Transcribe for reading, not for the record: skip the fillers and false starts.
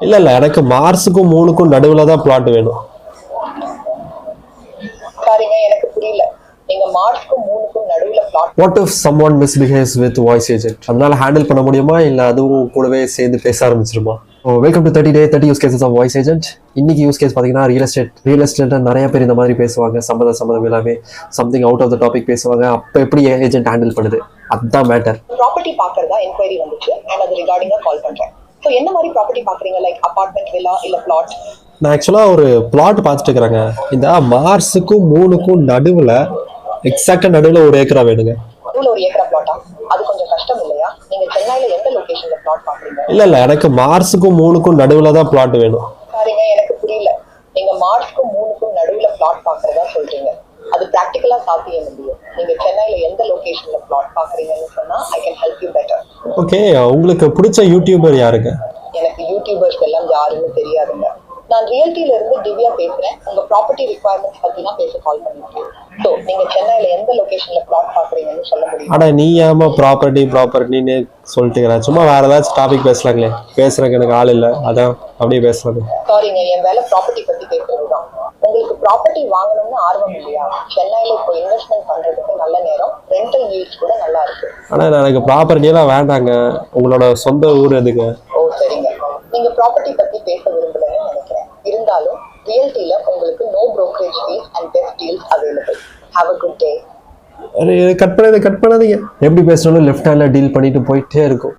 இல்ல இல்ல எனக்கு மார்ஸுக்கும் மூணுக்கும் நடுவுல தான் பிளாட் வேணும். சாரிங்க, எனக்கு புரியல. நீங்க மார்ஸ்க்கும் மூணுக்கும் நடுவுல flat. What if someone misbehaves with voice agent? அதனால ஹேண்டில் பண்ண முடியுமா இல்ல அதுவும் கூடவே சேர்ந்து பேச ஆரம்பிச்சிருமா? Welcome to 30 use cases of voice agent. இன்னைக்கு யூஸ் கேஸ் பார்த்தீங்கன்னா ரியல் எஸ்டேட் நிறைய பேர் இந்த மாதிரி பேசுவாங்க. சம்மதம் எல்லாமே something out of the topic பேசுவாங்க. அப்போ எப்படி ஏஜென்ட் ஹேண்டில் பண்ணுது, அதுதான் மேட்டர். ப்ராப்பர்ட்டி பார்க்கறதா என்கொயரி வந்துச்சு அண்ட் அது ரிகார்டிங்கா கால் பண்றேன். ஸோ என்ன மாதிரி ப்ராப்பர்ட்டி பார்க்குறீங்க? லைக் அபார்ட்மெண்ட், வில்லா இல்ல பிளாட்? நான் ஆக்சுவலாக ஒரு பிளாட் பார்த்துட்டு இருக்கிறேங்க. இந்த மார்ஸுக்கும் மூணுக்கும் நடுவில், எக்ஸாக்டாக நடுவில் ஒரு ஏக்கரா வேணுங்க. நடுவில் ஒரு ஏக்கரா பிளாட்டா? அது கொஞ்சம் கஷ்டம் இல்லையா? நீங்க சென்னையில எந்த லொகேஷன்ல பிளாட் பார்க்குறீங்க? இல்ல எனக்கு மார்ஸுக்கும் மூணுக்கும் நடுவில் தான் பிளாட் வேணும். சாரிங்க, எனக்கு புரியல. நீங்க மார்ஸ்க்கும் மூணுக்கும் நடுவில் பிளாட் பார்க்கறதா சொல்றீங்க. அது பிராக்டிக்கலா சாத்தியம் இல்லையோ? நீங்க சென்னையில எந்த லொகேஷன்ல பிளாட் பார்க்குறீங்கன்னு சொன்னா I can help you better. Okay, உங்களுக்கு பிடிச்ச யூடியூபர் யாருங்க? எனக்கு யூடியூபர்ஸ் எல்லாம் யாருன்னு தெரியாதுங்க. நான் ரியல்டில இருந்து திவ்யா பேசுறேன். உங்க ப்ராப்பர்ட்டி ரிக்வயர்மெண்ட்ஸ் பத்தி தான் பேச கால் பண்ணிருக்கேன். ஸோ நீங்க சென்னையில எந்த லொகேஷன்ல பிளாட் பாக்குறீங்கன்னு சொல்ல முடியும்? அட நீ ஏமா ப்ராப்பர்ட்டின்னு சொல்லிட்டு சும்மா வேற ஏதாச்சும் டாபிக் பேசலாங்களே. பேசுறதுக்கு எனக்கு ஆள் இல்லை, அதான் அப்படியே பேசுறது. சாரிங்க, என் வேலை ப்ராப்பர்ட்டி பத்தி பேசுறதுதான். உங்களுக்கு ப்ராப்பர்ட்டி வாங்கணும்னு ஆர்வம் இல்லையா? சென்னையில இப்போ இன்வெஸ்ட்மெண்ட் பண்றதுக்கு நல்ல நேரம். ரெண்டல் ஈல்ட்ஸ் கூட நல்லா இருக்கு. ஆனா எனக்கு ப்ராப்பர்ட்டி எல்லாம் வேண்டாங்க. உங்களோட சொந்த ஊர் எதுங்க? ஓ சரிங்க, நீங்க ப்ராப்பர்ட்டி பத்தி பேச விரும்பலன்னு நினைக்கிறேன். இருந்தாலும் ரியல்டில உங்களுக்கு no brokerage fees and best deals available. Have a good day. Cut பண்ணாதீங்க. எப்படி பேசணும், லெஃப்ட் ஹேண்ட்ல டீல் பண்ணிட்டு போயிட்டே இருக்கும்.